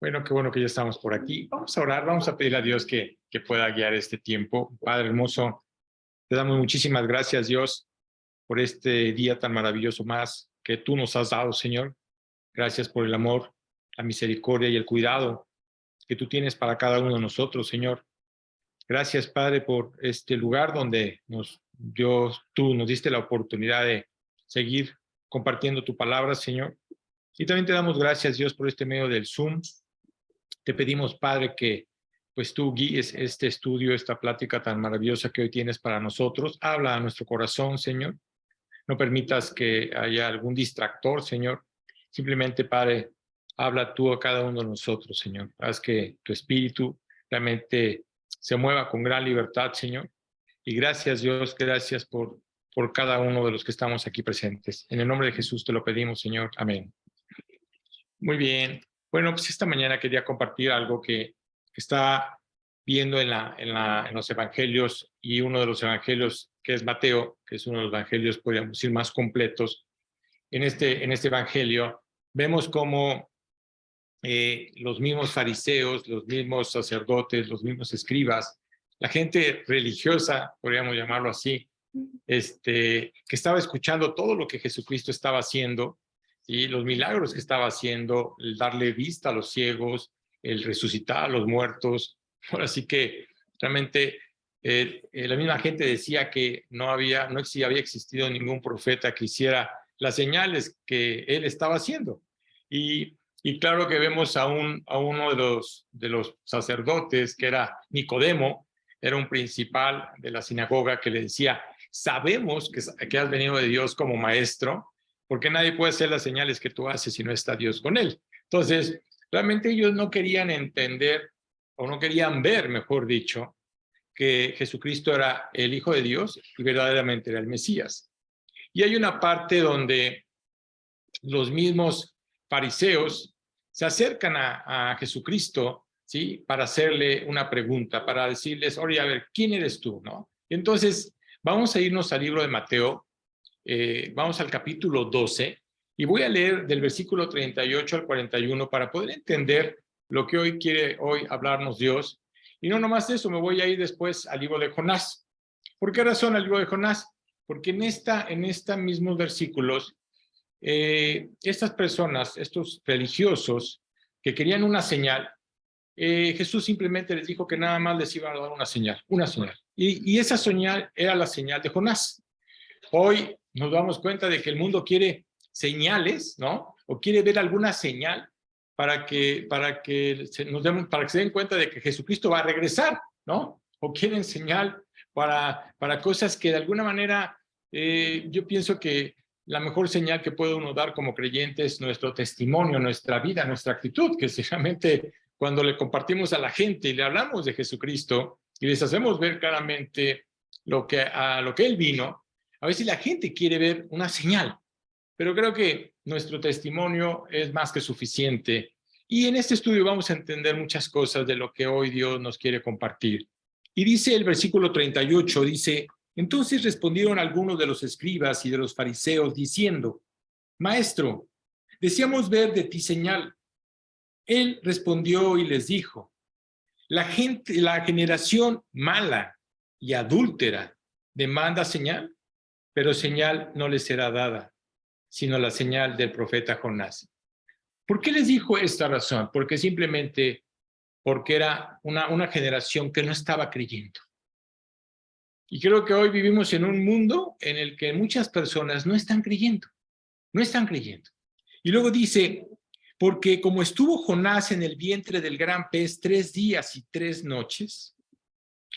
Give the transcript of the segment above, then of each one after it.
Qué bueno que ya estamos por aquí. Vamos a orar, vamos a pedir a Dios que pueda guiar este tiempo. Padre hermoso, te damos muchísimas gracias, Dios, por este día tan maravilloso más que tú nos has dado, Señor. Gracias por el amor, la misericordia y el cuidado que tú tienes para cada uno de nosotros, Señor. Gracias, Padre, por este lugar donde tú nos diste la oportunidad de seguir compartiendo tu palabra, Señor. Y también te damos gracias, Dios, por este medio del Zoom. Te pedimos, Padre, que pues tú guíes este estudio, esta plática tan maravillosa que hoy tienes para nosotros. Habla a nuestro corazón, Señor. No permitas que haya algún distractor, Señor. Simplemente, Padre, habla tú a cada uno de nosotros, Señor. Haz que tu espíritu realmente se mueva con gran libertad, Señor. Y gracias, Dios, gracias por cada uno de los que estamos aquí presentes. En el nombre de Jesús te lo pedimos, Señor. Amén. Muy bien. Bueno, pues esta mañana quería compartir algo que está viendo en los evangelios, y uno de los evangelios que es Mateo, que es uno de los evangelios, podríamos decir, más completos. En este evangelio vemos cómo los mismos fariseos, los mismos sacerdotes, los mismos escribas, la gente religiosa, podríamos llamarlo así, que estaba escuchando todo lo que Jesucristo estaba haciendo, y los milagros que estaba haciendo, el darle vista a los ciegos, el resucitar a los muertos. Así que realmente la misma gente decía que no había existido ningún profeta que hiciera las señales que él estaba haciendo. Y claro que vemos a uno de los sacerdotes, que era Nicodemo, era un principal de la sinagoga, que le decía: sabemos que has venido de Dios como maestro, porque nadie puede hacer las señales que tú haces si no está Dios con él. Entonces, realmente ellos no querían entender, o no querían ver, mejor dicho, que Jesucristo era el Hijo de Dios y verdaderamente era el Mesías. Y hay una parte donde los mismos fariseos se acercan a Jesucristo, ¿sí?, para hacerle una pregunta, para decirles: oye, a ver, ¿quién eres tú?, ¿no? Entonces, vamos a irnos al libro de Mateo, vamos al capítulo 12, y voy a leer del versículo 38 al 41 para poder entender lo que hoy quiere hablarnos Dios. Y no nomás eso, me voy a ir después al libro de Jonás. ¿Por qué razón al libro de Jonás? Porque en estos mismos versículos, estas personas, estos religiosos que querían una señal, Jesús simplemente les dijo que nada más les iba a dar una señal. Y esa señal era la señal de Jonás. Hoy nos damos cuenta de que el mundo quiere señales, ¿no? O quiere ver alguna señal para que se den cuenta de que Jesucristo va a regresar, ¿no? O quieren señal para cosas que de alguna manera, yo pienso que la mejor señal que puede uno dar como creyente es nuestro testimonio, nuestra vida, nuestra actitud, que realmente cuando le compartimos a la gente y le hablamos de Jesucristo y les hacemos ver claramente a lo que Él vino. A veces la gente quiere ver una señal, pero creo que nuestro testimonio es más que suficiente. Y en este estudio vamos a entender muchas cosas de lo que hoy Dios nos quiere compartir. Y dice el versículo 38, dice: entonces respondieron algunos de los escribas y de los fariseos diciendo: Maestro, deseamos ver de ti señal. Él respondió y les dijo: la generación mala y adúltera demanda señal, pero señal no les será dada, sino la señal del profeta Jonás. ¿Por qué les dijo esta razón? Porque era una generación que no estaba creyendo. Y creo que hoy vivimos en un mundo en el que muchas personas no están creyendo. Y luego dice: porque como estuvo Jonás en el vientre del gran pez 3 días y 3 noches,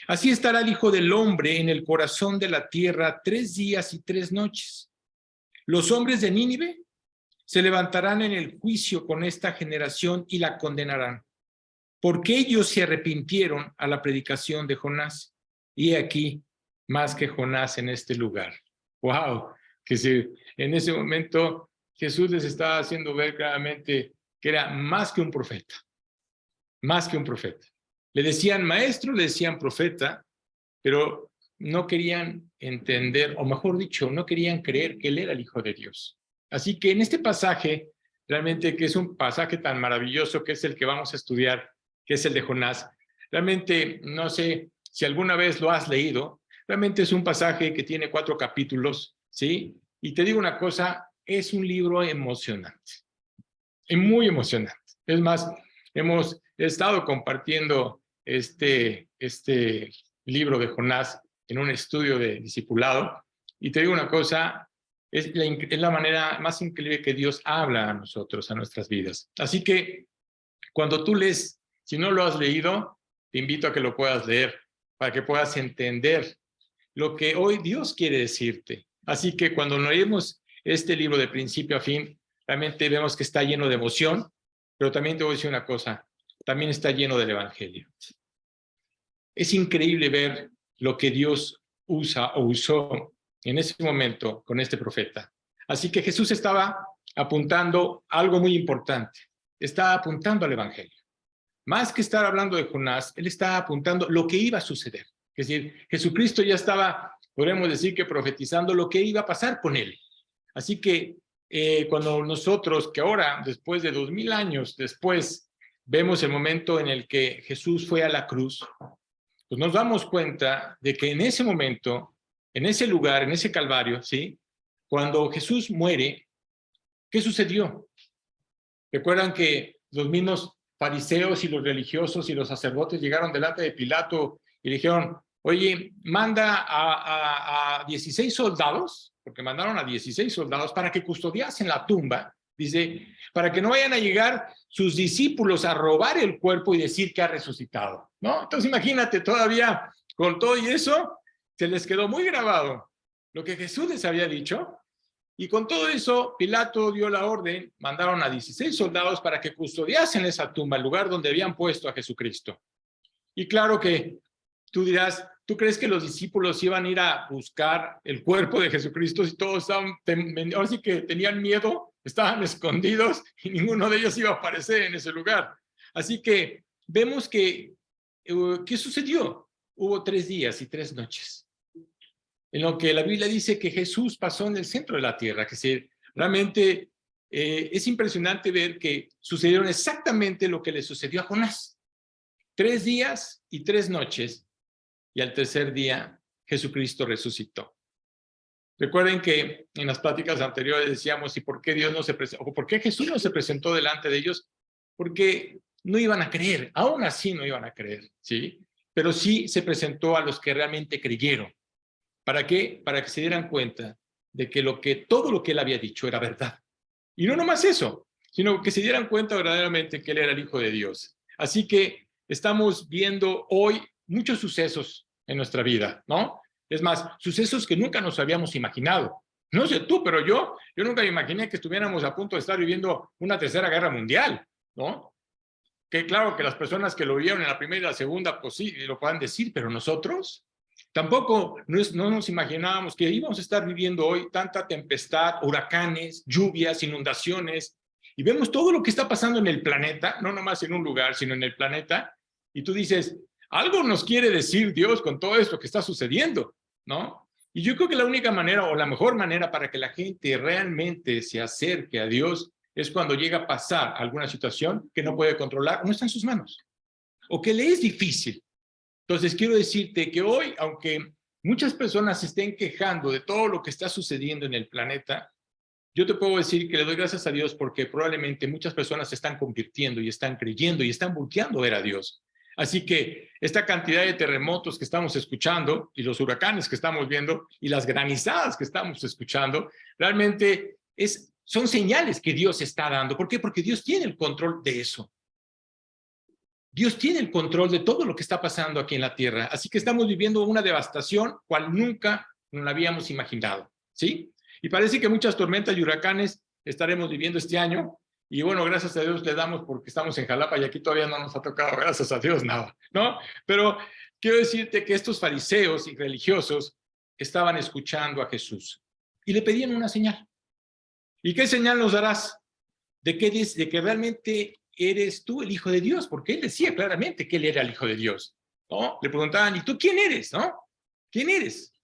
así estará el Hijo del Hombre en el corazón de la tierra 3 días y 3 noches. Los hombres de Nínive se levantarán en el juicio con esta generación y la condenarán, porque ellos se arrepintieron a la predicación de Jonás. Y aquí, más que Jonás en este lugar. ¡Wow! En ese momento Jesús les estaba haciendo ver claramente que era más que un profeta. Más que un profeta. Le decían maestro, le decían profeta, pero no querían entender, o mejor dicho, no querían creer que él era el Hijo de Dios. Así que en este pasaje realmente que es un pasaje tan maravilloso que es el que vamos a estudiar, que es el de Jonás. Realmente, no sé si alguna vez lo has leído, realmente es un pasaje que tiene 4 capítulos, ¿sí? Y te digo una cosa, es un libro emocionante, y muy emocionante. Es más, hemos estado compartiendo este libro de Jonás en un estudio de discipulado, y te digo una cosa, es la manera más increíble que Dios habla a nosotros, a nuestras vidas. Así que cuando tú lees, si no lo has leído, te invito a que lo puedas leer para que puedas entender lo que hoy Dios quiere decirte. Así que cuando leemos este libro de principio a fin, realmente vemos que está lleno de emoción, pero también te voy a decir una cosa, también está lleno del Evangelio. Es increíble ver lo que Dios usa o usó en ese momento con este profeta. Así que Jesús estaba apuntando a algo muy importante, estaba apuntando al Evangelio. Más que estar hablando de Jonás, él estaba apuntando lo que iba a suceder. Es decir, Jesucristo ya estaba, podríamos decir que profetizando lo que iba a pasar con él. Así que cuando nosotros, que ahora, después de 2000 años después, vemos el momento en el que Jesús fue a la cruz, pues nos damos cuenta de que en ese momento, en ese lugar, en ese Calvario, ¿sí? Cuando Jesús muere, ¿qué sucedió? Recuerdan que los mismos fariseos y los religiosos y los sacerdotes llegaron delante de Pilato y le dijeron, oye, manda a 16 soldados, porque mandaron a 16 soldados para que custodiasen la tumba, dice, para que no vayan a llegar sus discípulos a robar el cuerpo y decir que ha resucitado, ¿no? Entonces imagínate, todavía con todo y eso, se les quedó muy grabado lo que Jesús les había dicho. Y con todo eso, Pilato dio la orden, mandaron a 16 soldados para que custodiasen esa tumba, el lugar donde habían puesto a Jesucristo. Y claro que tú dirás, ¿tú crees que los discípulos iban a ir a buscar el cuerpo de Jesucristo si todos estaban, ahora sí que tenían miedo, estaban escondidos y ninguno de ellos iba a aparecer en ese lugar? Así que vemos que, ¿qué sucedió? Hubo 3 días y 3 noches en lo que la Biblia dice que Jesús pasó en el centro de la tierra, que realmente es impresionante ver que sucedieron exactamente lo que le sucedió a Jonás. 3 días y 3 noches, y al tercer día Jesucristo resucitó. Recuerden que en las pláticas anteriores decíamos, ¿y por qué Dios no se presentó? ¿O por qué Jesús no se presentó delante de ellos? Porque no iban a creer, aún así no iban a creer, ¿sí? Pero sí se presentó a los que realmente creyeron. ¿Para qué? Para que se dieran cuenta de que todo lo que él había dicho era verdad. Y no nomás eso, sino que se dieran cuenta verdaderamente que él era el Hijo de Dios. Así que estamos viendo hoy muchos sucesos en nuestra vida, ¿no? Es más, sucesos que nunca nos habíamos imaginado. No sé tú, pero yo nunca me imaginé que estuviéramos a punto de estar viviendo una tercera guerra mundial, ¿no? Que claro que las personas que lo vieron en la primera y la segunda, pues sí, lo puedan decir, pero nosotros tampoco no nos imaginábamos que íbamos a estar viviendo hoy tanta tempestad, huracanes, lluvias, inundaciones, y vemos todo lo que está pasando en el planeta, no nomás en un lugar, sino en el planeta, y tú dices, algo nos quiere decir Dios con todo esto que está sucediendo, ¿no? Y yo creo que la única manera o la mejor manera para que la gente realmente se acerque a Dios es cuando llega a pasar alguna situación que no puede controlar, no está en sus manos, o que le es difícil. Entonces, quiero decirte que hoy, aunque muchas personas se estén quejando de todo lo que está sucediendo en el planeta, yo te puedo decir que le doy gracias a Dios porque probablemente muchas personas se están convirtiendo y están creyendo y están volteando a ver a Dios. Así que esta cantidad de terremotos que estamos escuchando y los huracanes que estamos viendo y las granizadas que estamos escuchando, realmente son señales que Dios está dando. ¿Por qué? Porque Dios tiene el control de eso. Dios tiene el control de todo lo que está pasando aquí en la tierra. Así que estamos viviendo una devastación cual nunca nos la habíamos imaginado, ¿sí? Y parece que muchas tormentas y huracanes estaremos viviendo este año. Y bueno, gracias a Dios le damos porque estamos en Jalapa y aquí todavía no nos ha tocado, gracias a Dios, nada, ¿no? Pero quiero decirte que estos fariseos y religiosos estaban escuchando a Jesús y le pedían una señal. ¿Y qué señal nos darás? De que realmente eres tú el Hijo de Dios, porque él decía claramente que él era el Hijo de Dios, ¿no? Le preguntaban, ¿y tú quién eres, no? ¿Quién eres?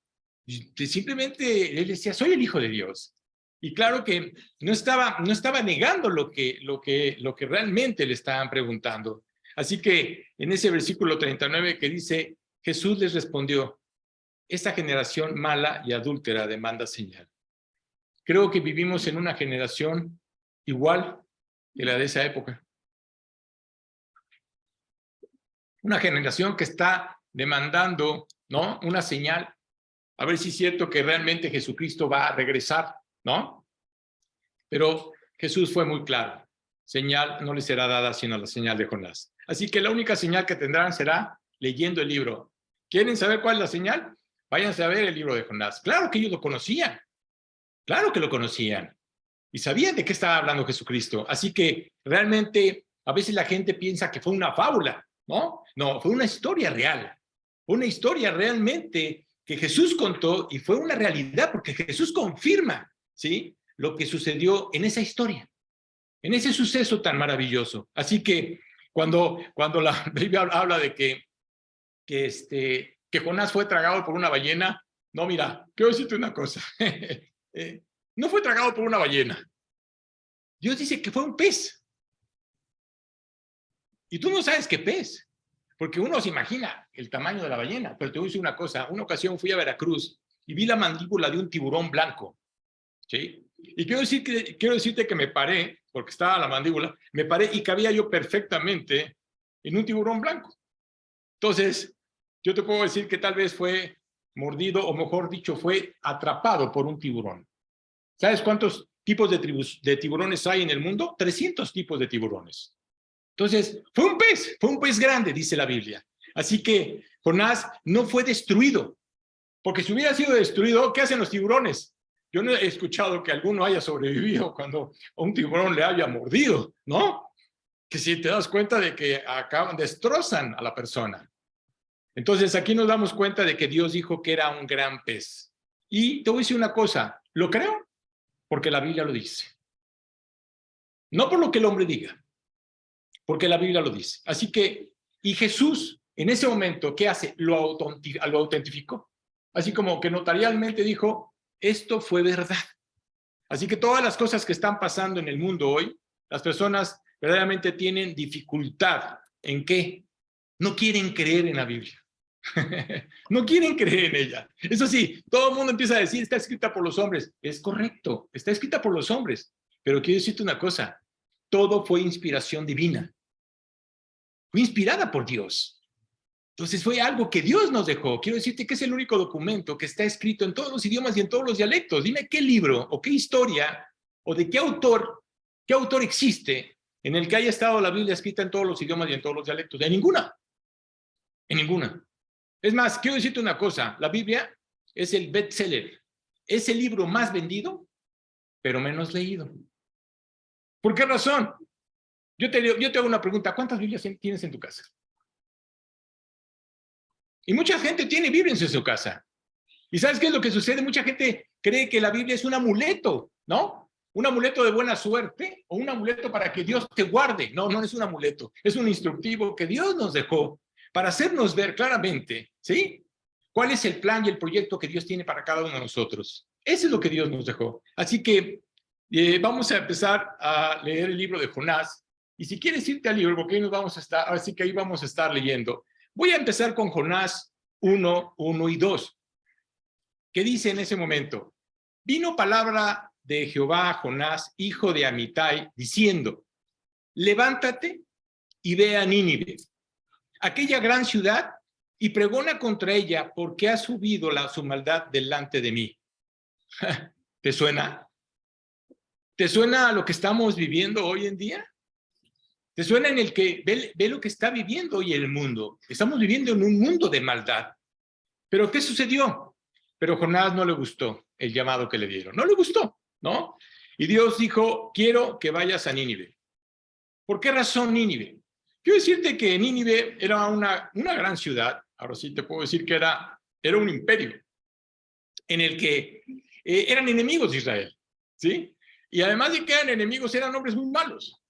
Y simplemente él decía, soy el Hijo de Dios. Y claro que no estaba negando lo que realmente le estaban preguntando. Así que en ese versículo 39 que dice, Jesús les respondió, esta generación mala y adúltera demanda señal. Creo que vivimos en una generación igual que la de esa época. Una generación que está demandando, ¿no?, una señal, a ver si es cierto que realmente Jesucristo va a regresar, ¿no? Pero Jesús fue muy claro, señal no les será dada sino la señal de Jonás. Así que la única señal que tendrán será leyendo el libro. ¿Quieren saber cuál es la señal? Váyanse a ver el libro de Jonás. Claro que ellos lo conocían, claro que lo conocían y sabían de qué estaba hablando Jesucristo. Así que realmente a veces la gente piensa que fue una fábula, ¿no? No, fue una historia real, una historia realmente que Jesús contó y fue una realidad porque Jesús confirma, ¿sí?, lo que sucedió en esa historia, en ese suceso tan maravilloso. Así que cuando la Biblia habla de que Jonás fue tragado por una ballena, no, mira, quiero decirte una cosa, no fue tragado por una ballena. Dios dice que fue un pez. Y tú no sabes qué pez, porque uno se imagina el tamaño de la ballena, pero te voy a decir una cosa, una ocasión fui a Veracruz y vi la mandíbula de un tiburón blanco, ¿sí? Y quiero decirte que me paré, porque estaba la mandíbula, me paré y cabía yo perfectamente en un tiburón blanco. Entonces, yo te puedo decir que tal vez fue mordido, o mejor dicho, fue atrapado por un tiburón. ¿Sabes cuántos tipos de tiburones hay en el mundo? 300 tipos de tiburones. Entonces, fue un pez grande, dice la Biblia. Así que Jonás no fue destruido, porque si hubiera sido destruido, ¿qué hacen los tiburones? Yo no he escuchado que alguno haya sobrevivido cuando un tiburón le haya mordido, ¿no? Que si te das cuenta de que destrozan a la persona. Entonces aquí nos damos cuenta de que Dios dijo que era un gran pez. Y te voy a decir una cosa, ¿lo creo? Porque la Biblia lo dice. No por lo que el hombre diga, porque la Biblia lo dice. Así que, y Jesús, en ese momento, ¿qué hace? Lo autentificó. Así como que notarialmente dijo, esto fue verdad. Así que todas las cosas que están pasando en el mundo hoy, las personas verdaderamente tienen dificultad. ¿En qué? No quieren creer en la Biblia. No quieren creer en ella. Eso sí, todo el mundo empieza a decir, está escrita por los hombres. Es correcto, está escrita por los hombres. Pero quiero decirte una cosa, todo fue inspiración divina. Fue inspirada por Dios. Entonces fue algo que Dios nos dejó. Quiero decirte que es el único documento que está escrito en todos los idiomas y en todos los dialectos. Dime qué libro o qué historia o de qué autor existe en el que haya estado la Biblia escrita en todos los idiomas y en todos los dialectos. En ninguna. En ninguna. Es más, quiero decirte una cosa. La Biblia es el bestseller. Es el libro más vendido, pero menos leído. ¿Por qué razón? Yo te hago una pregunta. ¿Cuántas Biblias tienes en tu casa? Y mucha gente tiene Biblias en su casa. ¿Y sabes qué es lo que sucede? Mucha gente cree que la Biblia es un amuleto, ¿no? Un amuleto de buena suerte o un amuleto para que Dios te guarde. No, no es un amuleto. Es un instructivo que Dios nos dejó para hacernos ver claramente, ¿sí?, cuál es el plan y el proyecto que Dios tiene para cada uno de nosotros. Eso es lo que Dios nos dejó. Así que vamos a empezar a leer el libro de Jonás. Y si quieres irte al libro, porque ahí nos vamos a estar, así que ahí vamos a estar leyendo. Voy a empezar con Jonás 1, 1 y 2, que dice en ese momento, vino palabra de Jehová a Jonás, hijo de Amitai, diciendo, levántate y ve a Nínive, aquella gran ciudad, y pregona contra ella, porque ha subido su maldad delante de mí. ¿Te suena? ¿Te suena a lo que estamos viviendo hoy en día? ¿Te suena en el que ve lo que está viviendo hoy el mundo? Estamos viviendo en un mundo de maldad. ¿Pero qué sucedió? Pero Jonás no le gustó el llamado que le dieron. No le gustó, ¿no? Y Dios dijo, quiero que vayas a Nínive. ¿Por qué razón Nínive? Quiero decirte que Nínive era una gran ciudad. Ahora sí te puedo decir que era un imperio en el que eran enemigos de Israel, ¿sí? Y además de que eran enemigos, eran hombres muy malos.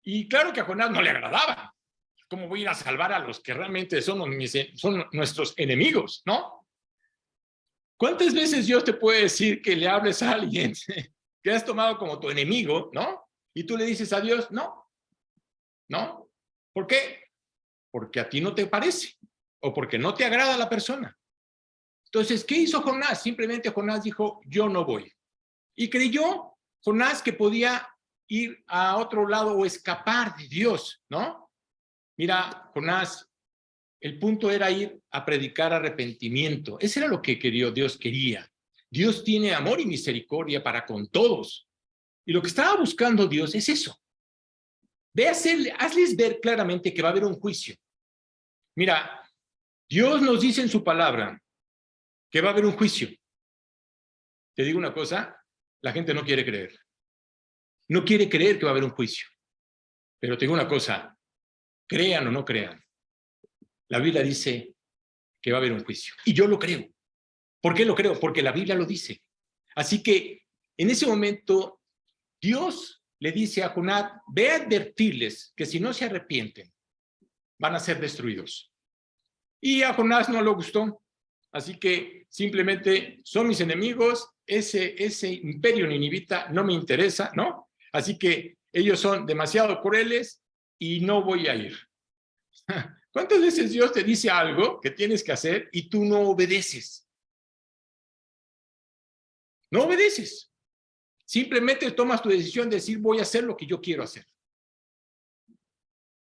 Y claro que a Jonás no le agradaba. ¿Cómo voy a ir a salvar a los que realmente son nuestros enemigos, no? ¿Cuántas veces Dios te puede decir que le hables a alguien que has tomado como tu enemigo, ¿no? Y tú le dices a Dios, no, no. ¿Por qué? Porque a ti no te parece o porque no te agrada la persona. Entonces, ¿qué hizo Jonás? Simplemente Jonás dijo, yo no voy. Y creyó Jonás que podía ir a otro lado o escapar de Dios, ¿no? Mira, Jonás, el punto era ir a predicar arrepentimiento. Eso era lo que Dios quería. Dios tiene amor y misericordia para con todos. Y lo que estaba buscando Dios es eso. Hazles ver claramente que va a haber un juicio. Mira, Dios nos dice en su palabra que va a haber un juicio. Te digo una cosa, la gente no quiere creer. No quiere creer que va a haber un juicio. Pero te digo una cosa, crean o no crean. La Biblia dice que va a haber un juicio. Y yo lo creo. ¿Por qué lo creo? Porque la Biblia lo dice. Así que en ese momento, Dios le dice a Jonás, ve a advertirles que si no se arrepienten, van a ser destruidos. Y a Jonás no le gustó. Así que simplemente son mis enemigos, ese imperio ninivita no me interesa, ¿no? Así que ellos son demasiado crueles y no voy a ir. ¿Cuántas veces Dios te dice algo que tienes que hacer y tú no obedeces? No obedeces. Simplemente tomas tu decisión de decir voy a hacer lo que yo quiero hacer.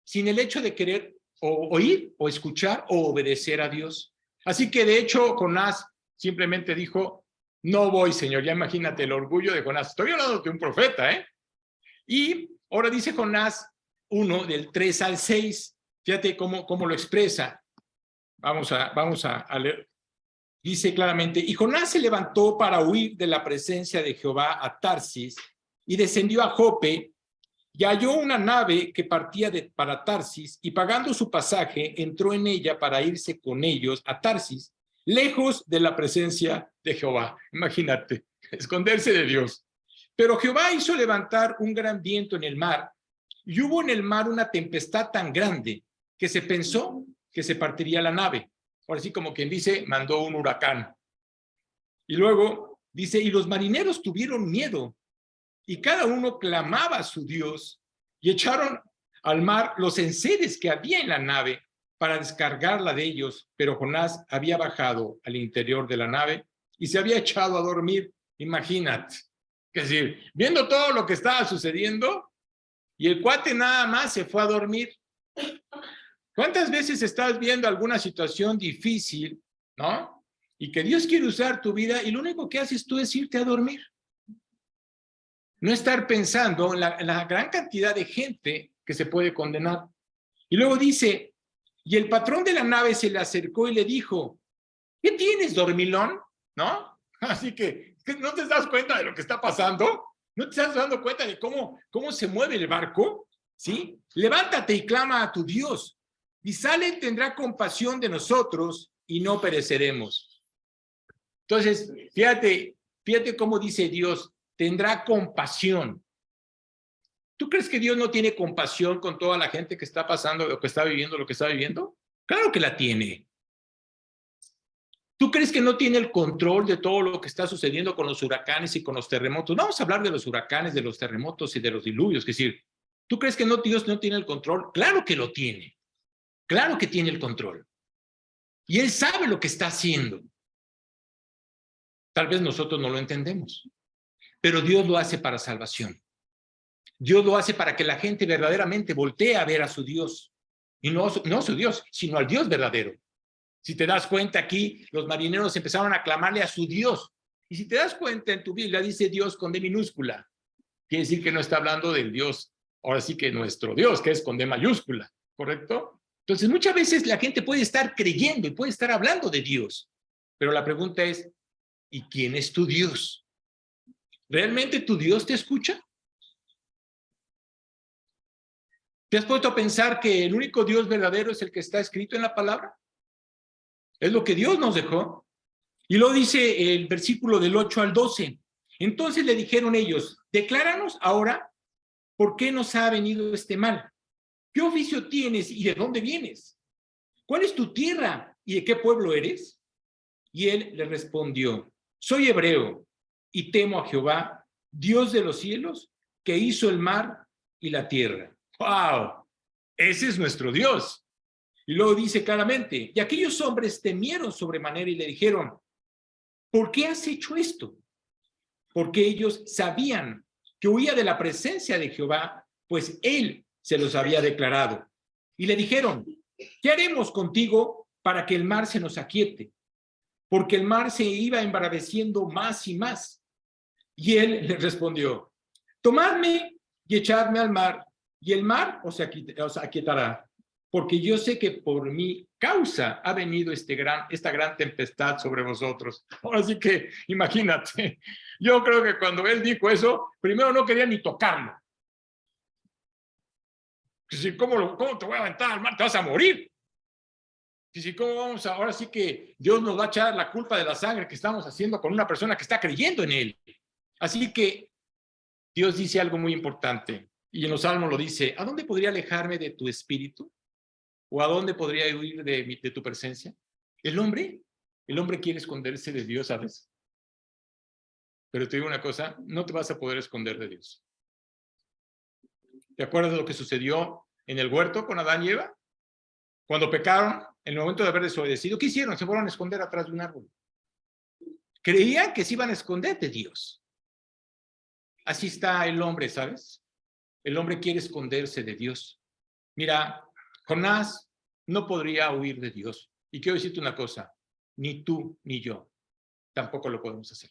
Sin el hecho de querer o oír o escuchar o obedecer a Dios. Así que de hecho Jonás simplemente dijo, no voy, Señor. Ya imagínate el orgullo de Jonás. Estoy hablando de un profeta, ¿eh? Y ahora dice Jonás 1, del 3 al 6. Fíjate cómo lo expresa. Vamos a leer. Dice claramente, y Jonás se levantó para huir de la presencia de Jehová a Tarsis y descendió a Jope y halló una nave que partía para Tarsis y pagando su pasaje entró en ella para irse con ellos a Tarsis, lejos de la presencia de Jehová. Imagínate, esconderse de Dios. Pero Jehová hizo levantar un gran viento en el mar y hubo en el mar una tempestad tan grande que se pensó que se partiría la nave. Ahora sí, como quien dice, mandó un huracán. Y luego dice, y los marineros tuvieron miedo y cada uno clamaba a su Dios y echaron al mar los enseres que había en la nave para descargarla de ellos, pero Jonás había bajado al interior de la nave y se había echado a dormir. Imagínate, es decir, viendo todo lo que estaba sucediendo y el cuate nada más se fue a dormir. ¿Cuántas veces estás viendo alguna situación difícil, ¿no? Y que Dios quiere usar tu vida y lo único que haces tú es irte a dormir. No estar pensando en la gran cantidad de gente que se puede condenar. Y luego dice, y el patrón de la nave se le acercó y le dijo, ¿qué tienes, dormilón? ¿No? Así que, ¿no te das cuenta de lo que está pasando? ¿No te estás dando cuenta de cómo se mueve el barco? ¿Sí? Levántate y clama a tu Dios. Y sale, tendrá compasión de nosotros y no pereceremos. Entonces, fíjate cómo dice Dios, tendrá compasión. ¿Tú crees que Dios no tiene compasión con toda la gente que está pasando, lo que está viviendo? Claro que la tiene. ¿Tú crees que no tiene el control de todo lo que está sucediendo con los huracanes y con los terremotos? Vamos a hablar de los huracanes, de los terremotos y de los diluvios. Es decir, ¿tú crees que Dios no tiene el control? Claro que lo tiene. Claro que tiene el control. Y Él sabe lo que está haciendo. Tal vez nosotros no lo entendemos. Pero Dios lo hace para salvación. Dios lo hace para que la gente verdaderamente voltee a ver a su Dios. Y no a su Dios, sino al Dios verdadero. Si te das cuenta aquí, los marineros empezaron a clamarle a su Dios. Y si te das cuenta en tu Biblia, dice Dios con D minúscula. Quiere decir que no está hablando del Dios, ahora sí que nuestro Dios, que es con D mayúscula, ¿correcto? Entonces, muchas veces la gente puede estar creyendo y puede estar hablando de Dios. Pero la pregunta es, ¿y quién es tu Dios? ¿Realmente tu Dios te escucha? ¿Te has puesto a pensar que el único Dios verdadero es el que está escrito en la palabra? Es lo que Dios nos dejó. Y lo dice el versículo del 8 al 12. Entonces le dijeron ellos, decláranos ahora por qué nos ha venido este mal. ¿Qué oficio tienes y de dónde vienes? ¿Cuál es tu tierra y de qué pueblo eres? Y él le respondió, soy hebreo y temo a Jehová, Dios de los cielos, que hizo el mar y la tierra. ¡Wow! Ese es nuestro Dios. Y luego dice claramente, y aquellos hombres temieron sobremanera y le dijeron, ¿por qué has hecho esto? Porque ellos sabían que huía de la presencia de Jehová, pues él se los había declarado. Y le dijeron, ¿qué haremos contigo para que el mar se nos aquiete? Porque el mar se iba embraveciendo más y más. Y él le respondió, tomadme y echadme al mar, y el mar os aquietará, porque yo sé que por mi causa ha venido esta gran tempestad sobre vosotros. Ahora sí que, imagínate, yo creo que cuando él dijo eso, primero no quería ni tocarlo. ¿Cómo te voy a aventar al mar? Te vas a morir. ¿Cómo vamos a, ahora sí que Dios nos va a echar la culpa de la sangre que estamos haciendo con una persona que está creyendo en él? Así que Dios dice algo muy importante, y en los Salmos lo dice, ¿a dónde podría alejarme de tu espíritu? ¿O a dónde podría huir de tu presencia? El hombre quiere esconderse de Dios, ¿sabes? Pero te digo una cosa, no te vas a poder esconder de Dios. ¿Te acuerdas de lo que sucedió en el huerto con Adán y Eva? Cuando pecaron, en el momento de haber desobedecido, ¿qué hicieron? Se fueron a esconder atrás de un árbol. Creían que se iban a esconder de Dios. Así está el hombre, ¿sabes? El hombre quiere esconderse de Dios. Mira, Jonás no podría huir de Dios. Y quiero decirte una cosa, ni tú ni yo tampoco lo podemos hacer.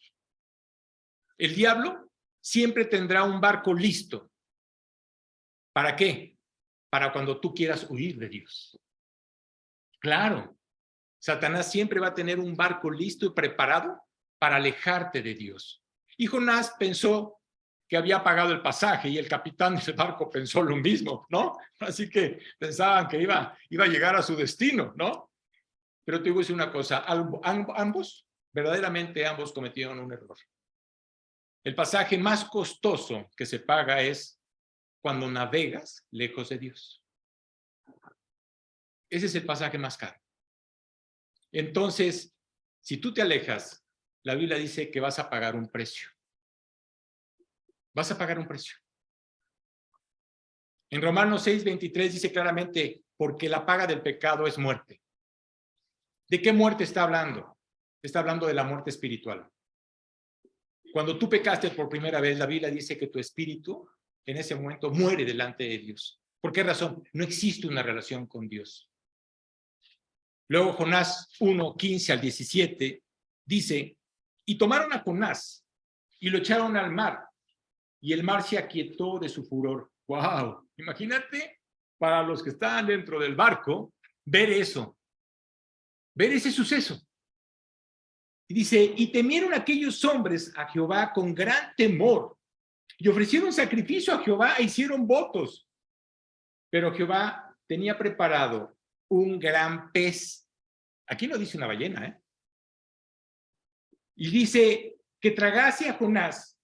El diablo siempre tendrá un barco listo. ¿Para qué? Para cuando tú quieras huir de Dios. Claro, Satanás siempre va a tener un barco listo y preparado para alejarte de Dios. Y Jonás pensó que había pagado el pasaje y el capitán del barco pensó lo mismo, ¿no? Así que pensaban que iba a llegar a su destino, ¿no? Pero te digo una cosa, verdaderamente ambos cometieron un error. El pasaje más costoso que se paga es cuando navegas lejos de Dios. Ese es el pasaje más caro. Entonces, si tú te alejas, la Biblia dice que vas a pagar un precio. Vas a pagar un precio. En Romanos 6:23 dice claramente, porque la paga del pecado es muerte. ¿De qué muerte está hablando? Está hablando de la muerte espiritual. Cuando tú pecaste por primera vez, la Biblia dice que tu espíritu en ese momento muere delante de Dios. ¿Por qué razón? No existe una relación con Dios. Luego Jonás 1:15-17 dice, y tomaron a Jonás y lo echaron al mar, y el mar se aquietó de su furor. ¡Wow! Imagínate, para los que estaban dentro del barco, ver eso, ver ese suceso. Y dice, y temieron aquellos hombres a Jehová con gran temor, y ofrecieron sacrificio a Jehová e hicieron votos. Pero Jehová tenía preparado un gran pez. Aquí no dice una ballena, ¿eh? Y dice que tragase a Jonás.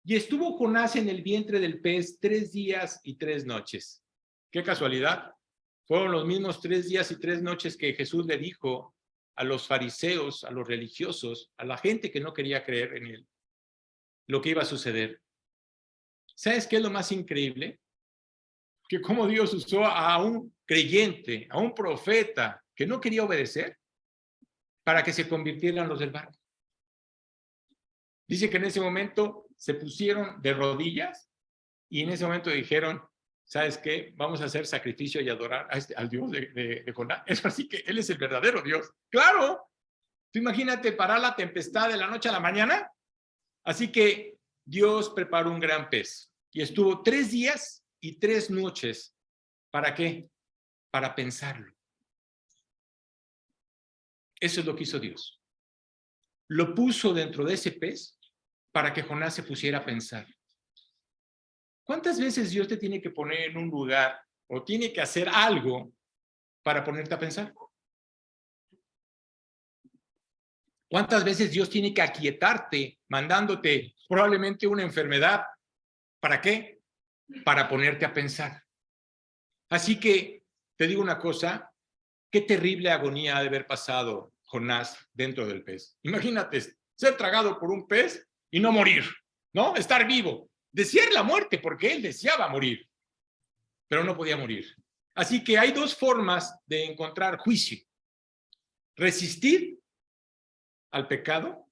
Y estuvo Jonás en el vientre del pez 3 días y 3 noches. Qué casualidad. Fueron los mismos 3 días y 3 noches que Jesús le dijo a los fariseos, a los religiosos, a la gente que no quería creer en él, lo que iba a suceder. ¿Sabes qué es lo más increíble? Que cómo Dios usó a un creyente, a un profeta que no quería obedecer para que se convirtieran los del barco. Dice que en ese momento se pusieron de rodillas y en ese momento dijeron, ¿sabes qué? Vamos a hacer sacrificio y adorar al Dios de Jonás. Es así que Él es el verdadero Dios. ¡Claro! Tú imagínate parar la tempestad de la noche a la mañana. Así que Dios preparó un gran pez y estuvo 3 días y 3 noches. ¿Para qué? Para pensarlo. Eso es lo que hizo Dios. Lo puso dentro de ese pez para que Jonás se pusiera a pensar. ¿Cuántas veces Dios te tiene que poner en un lugar o tiene que hacer algo para ponerte a pensar? ¿Cuántas veces Dios tiene que aquietarte mandándote probablemente una enfermedad? ¿Para qué? Para ponerte a pensar. Así que te digo una cosa, qué terrible agonía ha de haber pasado Jonás dentro del pez. Imagínate ser tragado por un pez y no morir. ¿no? Estar vivo. Desear la muerte, porque él deseaba morir, pero no podía morir. Así que hay dos formas de encontrar juicio. Resistir al pecado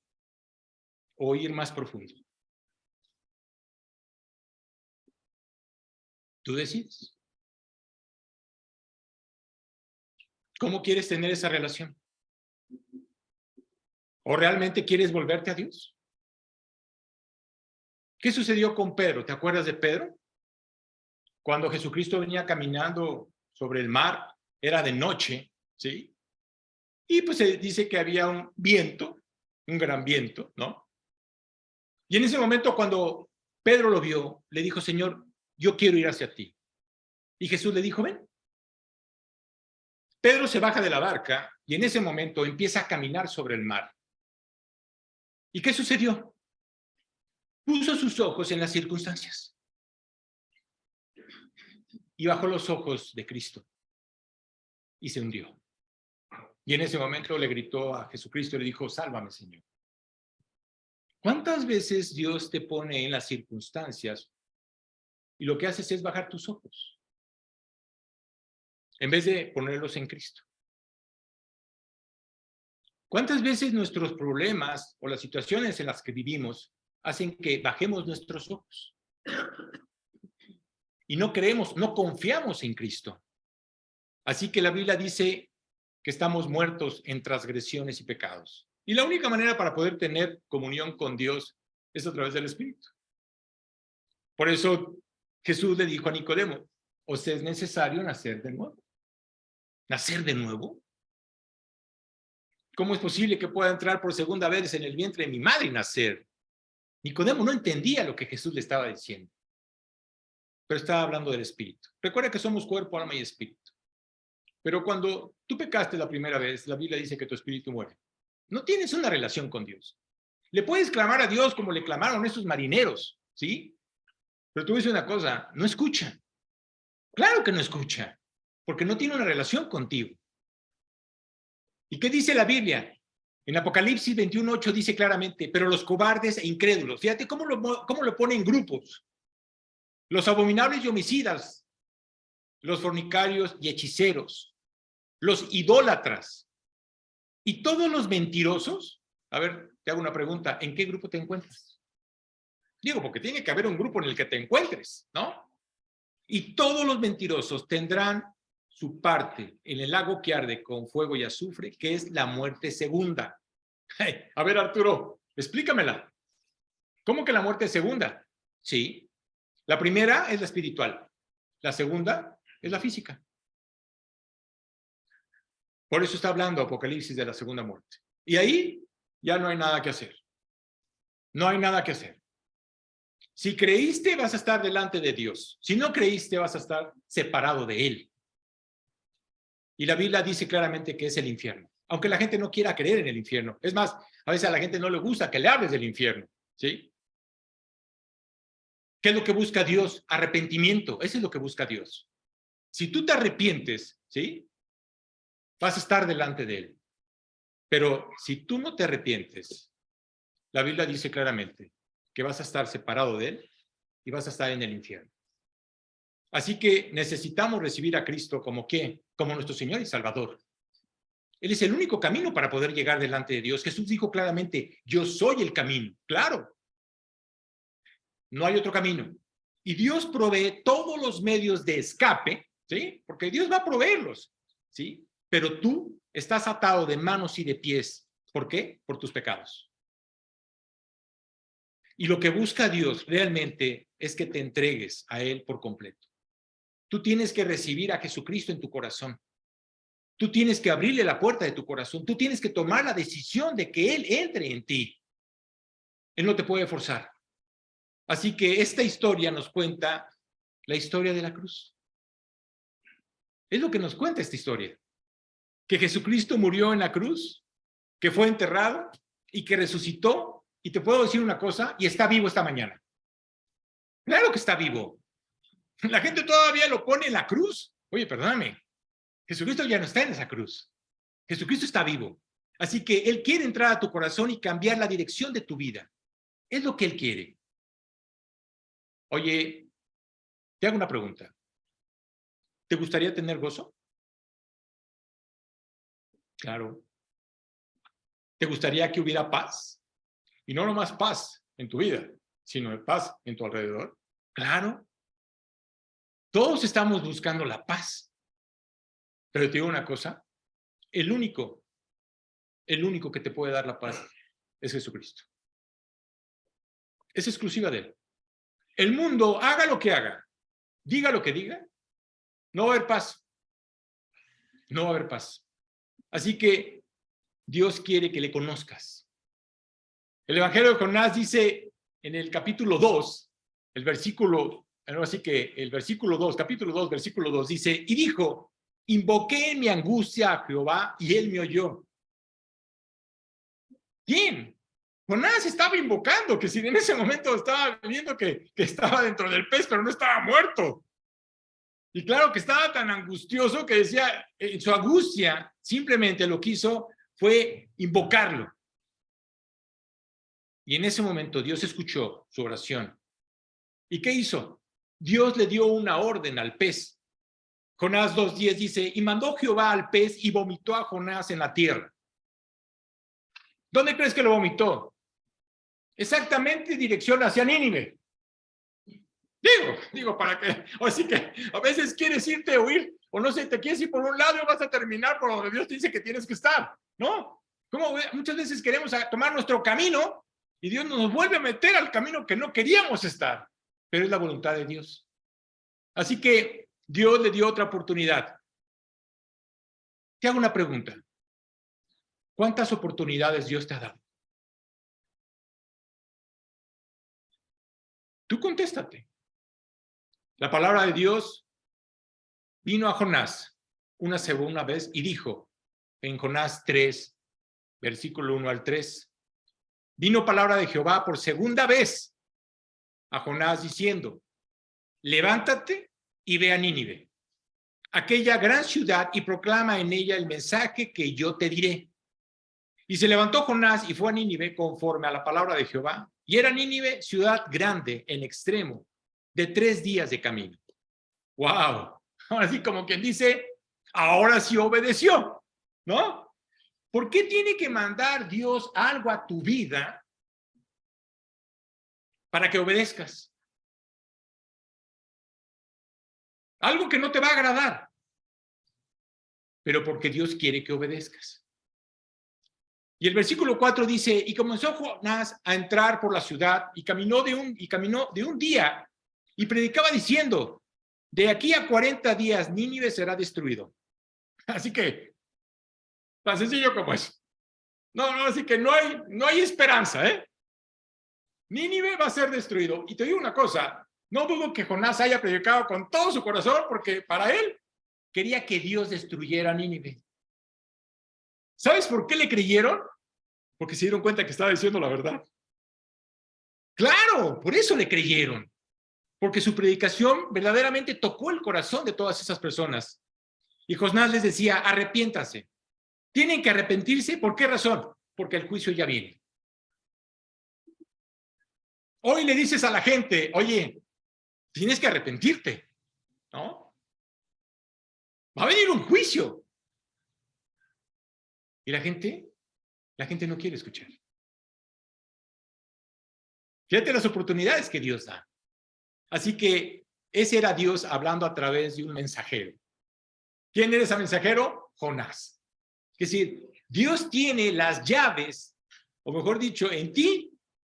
o ir más profundo. Tú decides. ¿Cómo quieres tener esa relación? ¿O realmente quieres volverte a Dios? ¿Qué sucedió con Pedro? ¿Te acuerdas de Pedro? Cuando Jesucristo venía caminando sobre el mar, era de noche, ¿sí? Y pues se dice que había un viento, un gran viento, ¿no? Y en ese momento cuando Pedro lo vio, le dijo, Señor, yo quiero ir hacia ti. Y Jesús le dijo, ven. Pedro se baja de la barca y en ese momento empieza a caminar sobre el mar. ¿Y qué sucedió? Puso sus ojos en las circunstancias y bajó los ojos de Cristo y se hundió. Y en ese momento le gritó a Jesucristo y le dijo, sálvame, Señor. ¿Cuántas veces Dios te pone en las circunstancias y lo que haces es bajar tus ojos en vez de ponerlos en Cristo? ¿Cuántas veces nuestros problemas o las situaciones en las que vivimos hacen que bajemos nuestros ojos? Y no creemos, no confiamos en Cristo. Así que la Biblia dice que estamos muertos en transgresiones y pecados. Y la única manera para poder tener comunión con Dios es a través del Espíritu. Por eso Jesús le dijo a Nicodemo, os es necesario nacer de nuevo. ¿Nacer de nuevo? ¿Cómo es posible que pueda entrar por segunda vez en el vientre de mi madre y nacer? Nicodemo no entendía lo que Jesús le estaba diciendo, pero estaba hablando del Espíritu. Recuerda que somos cuerpo, alma y espíritu. Pero cuando tú pecaste la primera vez, la Biblia dice que tu espíritu muere. No tienes una relación con Dios. Le puedes clamar a Dios como le clamaron esos marineros, ¿sí? Pero tú dices una cosa, no escucha. Claro que no escucha, porque no tiene una relación contigo. ¿Y qué dice la Biblia? En Apocalipsis 21:8 dice claramente, pero los cobardes e incrédulos, fíjate cómo lo pone en grupos. Los abominables y homicidas, los fornicarios y hechiceros, los idólatras y todos los mentirosos. A ver, te hago una pregunta, ¿en qué grupo te encuentras? Digo, porque tiene que haber un grupo en el que te encuentres, ¿no? Y todos los mentirosos tendrán su parte en el lago que arde con fuego y azufre, que es la muerte segunda. Hey, a ver, Arturo, explícamela. ¿Cómo que la muerte segunda? Sí. La primera es la espiritual. La segunda es la física. Por eso está hablando Apocalipsis de la segunda muerte. Y ahí ya no hay nada que hacer. No hay nada que hacer. Si creíste, vas a estar delante de Dios. Si no creíste, vas a estar separado de Él. Y la Biblia dice claramente que es el infierno. Aunque la gente no quiera creer en el infierno. Es más, a veces a la gente no le gusta que le hables del infierno. ¿Sí? ¿Qué es lo que busca Dios? Arrepentimiento. Eso es lo que busca Dios. Si tú te arrepientes, ¿sí? Vas a estar delante de Él. Pero si tú no te arrepientes, la Biblia dice claramente que vas a estar separado de Él y vas a estar en el infierno. Así que necesitamos recibir a Cristo como ¿qué? Como nuestro Señor y Salvador. Él es el único camino para poder llegar delante de Dios. Jesús dijo claramente, yo soy el camino. Claro. No hay otro camino. Y Dios provee todos los medios de escape, ¿sí? Porque Dios va a proveerlos, ¿sí? Pero tú estás atado de manos y de pies. ¿Por qué? Por tus pecados. Y lo que busca Dios realmente es que te entregues a Él por completo. Tú tienes que recibir a Jesucristo en tu corazón. Tú tienes que abrirle la puerta de tu corazón. Tú tienes que tomar la decisión de que Él entre en ti. Él no te puede forzar. Así que esta historia nos cuenta la historia de la cruz. Es lo que nos cuenta esta historia. Que Jesucristo murió en la cruz, que fue enterrado y que resucitó. Y te puedo decir una cosa, y está vivo esta mañana. Claro que está vivo. La gente todavía lo pone en la cruz. Oye, perdóname. Jesucristo ya no está en esa cruz. Jesucristo está vivo. Así que Él quiere entrar a tu corazón y cambiar la dirección de tu vida. Es lo que Él quiere. Oye, te hago una pregunta. ¿Te gustaría tener gozo? Claro. ¿Te gustaría que hubiera paz? Y no nomás paz en tu vida, sino paz en tu alrededor. Claro. Todos estamos buscando la paz. Pero te digo una cosa, el único que te puede dar la paz es Jesucristo. Es exclusiva de Él. El mundo, haga lo que haga, diga lo que diga, no va a haber paz. No va a haber paz. Así que Dios quiere que le conozcas. El Evangelio de Jonás dice en el capítulo 2, el versículo, así que el versículo 2, capítulo 2, versículo 2 dice, y dijo, invoqué en mi angustia a Jehová y él me oyó. ¿Quién? Jonás estaba invocando, que si en ese momento estaba viendo que estaba dentro del pez, pero no estaba muerto. Y claro que estaba tan angustioso que decía, en su angustia, simplemente lo que hizo fue invocarlo. Y en ese momento Dios escuchó su oración. ¿Y qué hizo? Dios le dio una orden al pez. Jonás 2:10 dice, y mandó Jehová al pez y vomitó a Jonás en la tierra. ¿Dónde crees que lo vomitó? Exactamente dirección hacia Nínive. Digo, para que, así que a veces quieres irte a huir, o no sé, te quieres ir por un lado y vas a terminar por donde Dios te dice que tienes que estar, ¿no? Como muchas veces queremos tomar nuestro camino y Dios nos vuelve a meter al camino que no queríamos estar, pero es la voluntad de Dios. Así que Dios le dio otra oportunidad. Te hago una pregunta. ¿Cuántas oportunidades Dios te ha dado? Tú contéstate. La palabra de Dios vino a Jonás una segunda vez y dijo en Jonás 3, versículo 1 al 3, vino palabra de Jehová por segunda vez a Jonás diciendo, levántate y ve a Nínive, aquella gran ciudad, y proclama en ella el mensaje que yo te diré. Y se levantó Jonás y fue a Nínive conforme a la palabra de Jehová, y era Nínive ciudad grande en extremo, de 3 días de camino. ¡Wow! Ahora sí, como quien dice, ahora sí obedeció, ¿no? ¿Por qué tiene que mandar Dios algo a tu vida para que obedezcas? Algo que no te va a agradar, pero porque Dios quiere que obedezcas. Y el versículo 4 dice, y comenzó Jonás a entrar por la ciudad y caminó de un día y predicaba diciendo, de aquí a 40 días Nínive será destruido. Así que, tan sencillo como eso. No, así que no hay esperanza, ¿eh? Nínive va a ser destruido. Y te digo una cosa, no dudo que Jonás haya predicado con todo su corazón, porque para él quería que Dios destruyera a Nínive. ¿Sabes por qué le creyeron? Porque se dieron cuenta que estaba diciendo la verdad. Claro, por eso le creyeron. Porque su predicación verdaderamente tocó el corazón de todas esas personas. Y Jonás les decía, arrepiéntanse. Tienen que arrepentirse, ¿por qué razón? Porque el juicio ya viene. Hoy le dices a la gente, oye, tienes que arrepentirte, ¿no? Va a venir un juicio. Y la gente no quiere escuchar. Fíjate las oportunidades que Dios da. Así que ese era Dios hablando a través de un mensajero. ¿Quién era ese mensajero? Jonás. Es decir, Dios tiene las llaves, o mejor dicho, en ti,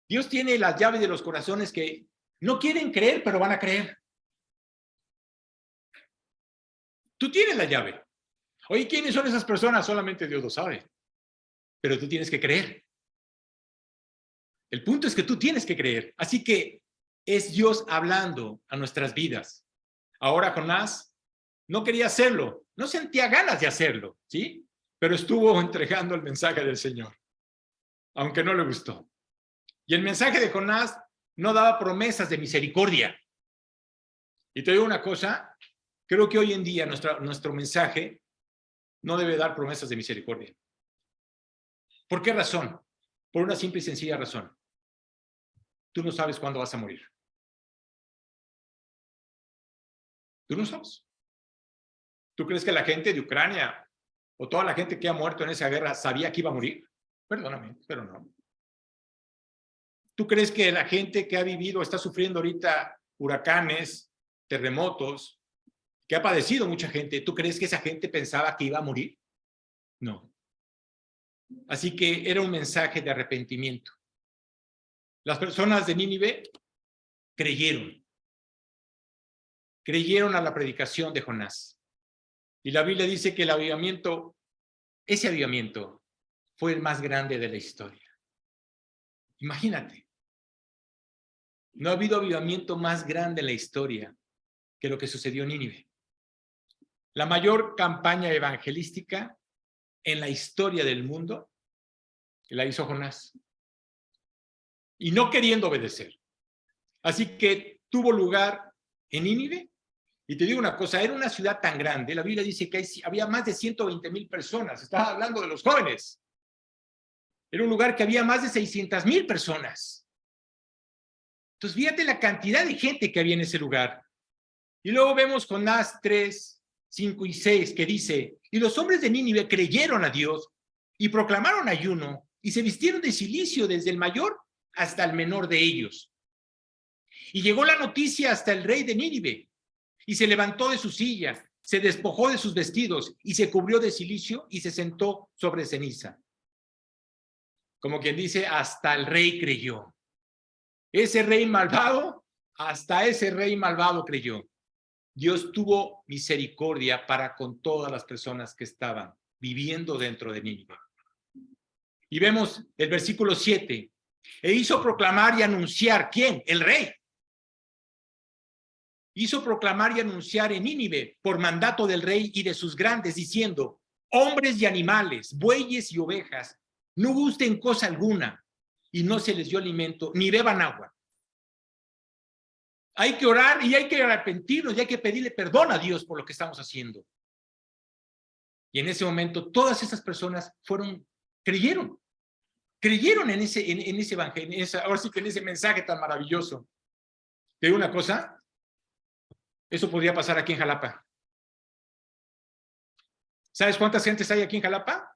Dios tiene las llaves de los corazones que no quieren creer, pero van a creer. Tú tienes la llave. Oye, ¿quiénes son esas personas? Solamente Dios lo sabe. Pero tú tienes que creer. El punto es que tú tienes que creer. Así que es Dios hablando a nuestras vidas. Ahora Jonás no quería hacerlo, no sentía ganas de hacerlo, ¿sí? Pero estuvo entregando el mensaje del Señor, aunque no le gustó. Y el mensaje de Jonás no daba promesas de misericordia. Y te digo una cosa, creo que hoy en día nuestro mensaje no debe dar promesas de misericordia. ¿Por qué razón? Por una simple y sencilla razón. Tú no sabes cuándo vas a morir. Tú no sabes. ¿Tú crees que la gente de Ucrania o toda la gente que ha muerto en esa guerra sabía que iba a morir? Perdóname, pero no. ¿Tú crees que la gente que ha vivido, está sufriendo ahorita huracanes, terremotos, que ha padecido mucha gente, ¿tú crees que esa gente pensaba que iba a morir? No. Así que era un mensaje de arrepentimiento. Las personas de Nínive creyeron a la predicación de Jonás. Y la Biblia dice que el avivamiento, ese avivamiento, fue el más grande de la historia. Imagínate. No ha habido avivamiento más grande en la historia que lo que sucedió en Nínive. La mayor campaña evangelística en la historia del mundo la hizo Jonás. Y no queriendo obedecer. Así que tuvo lugar en Nínive. Y te digo una cosa, era una ciudad tan grande, la Biblia dice que había más de 120,000 personas, estaba hablando de los jóvenes. Era un lugar que había más de 600,000 personas. Entonces, fíjate la cantidad de gente que había en ese lugar. Y luego vemos Jonás 3, 5 y 6, que dice, y los hombres de Nínive creyeron a Dios y proclamaron ayuno y se vistieron de cilicio desde el mayor hasta el menor de ellos. Y llegó la noticia hasta el rey de Nínive. Y se levantó de su silla, se despojó de sus vestidos y se cubrió de cilicio y se sentó sobre ceniza. Como quien dice, hasta el rey creyó. Ese rey malvado, hasta ese rey malvado creyó. Dios tuvo misericordia para con todas las personas que estaban viviendo dentro de Nínive. Y vemos el versículo 7. E hizo proclamar y anunciar, ¿quién? El rey. Hizo proclamar y anunciar en Nínive por mandato del rey y de sus grandes, diciendo, hombres y animales, bueyes y ovejas, no gusten cosa alguna, y no se les dio alimento, ni beban agua. Hay que orar y hay que arrepentirnos y hay que pedirle perdón a Dios por lo que estamos haciendo. Y en ese momento todas esas personas creyeron en ese evangelio, ahora sí que en ese mensaje tan maravilloso. Te digo una cosa, eso podría pasar aquí en Jalapa. ¿Sabes cuántas gentes hay aquí en Jalapa?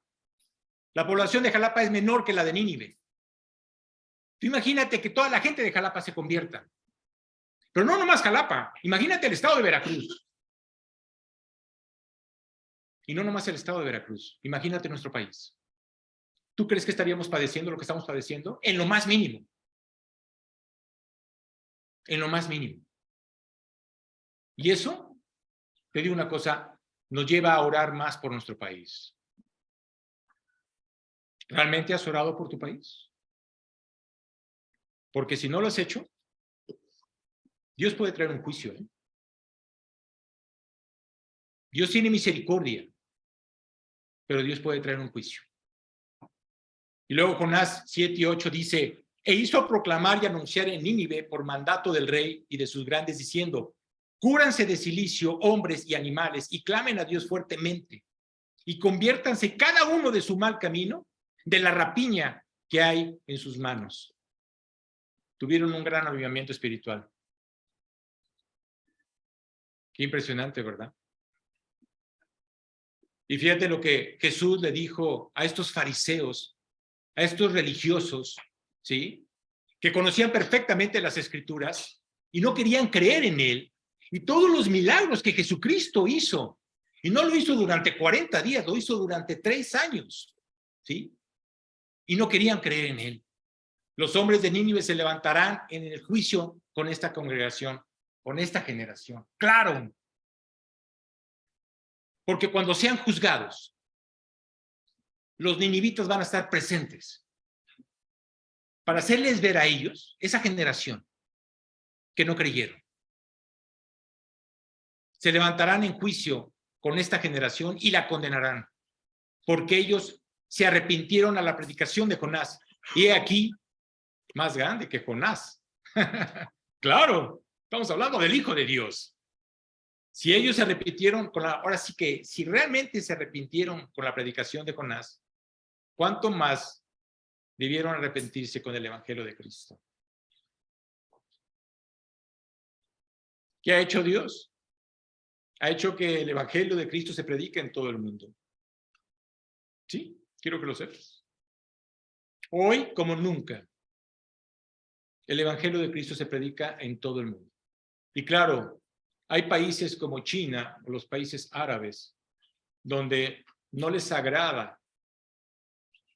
La población de Jalapa es menor que la de Nínive. Tú imagínate que toda la gente de Jalapa se convierta. Pero no nomás Jalapa, imagínate el estado de Veracruz. Y no nomás el estado de Veracruz, imagínate nuestro país. ¿Tú crees que estaríamos padeciendo lo que estamos padeciendo? En lo más mínimo. En lo más mínimo. Y eso, te digo una cosa, nos lleva a orar más por nuestro país. ¿Realmente has orado por tu país? Porque si no lo has hecho, Dios puede traer un juicio. Dios tiene misericordia, pero Dios puede traer un juicio. Y luego Jonás 7 y 8 dice, e hizo proclamar y anunciar en Nínive por mandato del rey y de sus grandes, diciendo, cúranse de cilicio hombres y animales y clamen a Dios fuertemente y conviértanse cada uno de su mal camino, de la rapiña que hay en sus manos. Tuvieron un gran avivamiento espiritual. Qué impresionante, ¿verdad? Y fíjate lo que Jesús le dijo a estos fariseos, a estos religiosos, ¿sí? Que conocían perfectamente las Escrituras y no querían creer en él. Y todos los milagros que Jesucristo hizo, y no lo hizo durante 40 días, lo hizo durante 3 años, ¿sí? Y no querían creer en él. Los hombres de Nínive se levantarán en el juicio con esta congregación, con esta generación. Claro. Porque cuando sean juzgados, los ninivitas van a estar presentes para hacerles ver a ellos, esa generación, que no creyeron. Se levantarán en juicio con esta generación y la condenarán, porque ellos se arrepintieron a la predicación de Jonás. Y he aquí, más grande que Jonás. Claro, estamos hablando del Hijo de Dios. Si ellos se arrepintieron ahora sí que, si realmente se arrepintieron con la predicación de Jonás, ¿cuánto más debieron arrepentirse con el Evangelio de Cristo? ¿Qué ha hecho Dios? ha hecho que el evangelio de Cristo se predique en todo el mundo. Sí, quiero que lo sepas. Hoy, como nunca, el evangelio de Cristo se predica en todo el mundo. Y claro, hay países como China o los países árabes donde no les agrada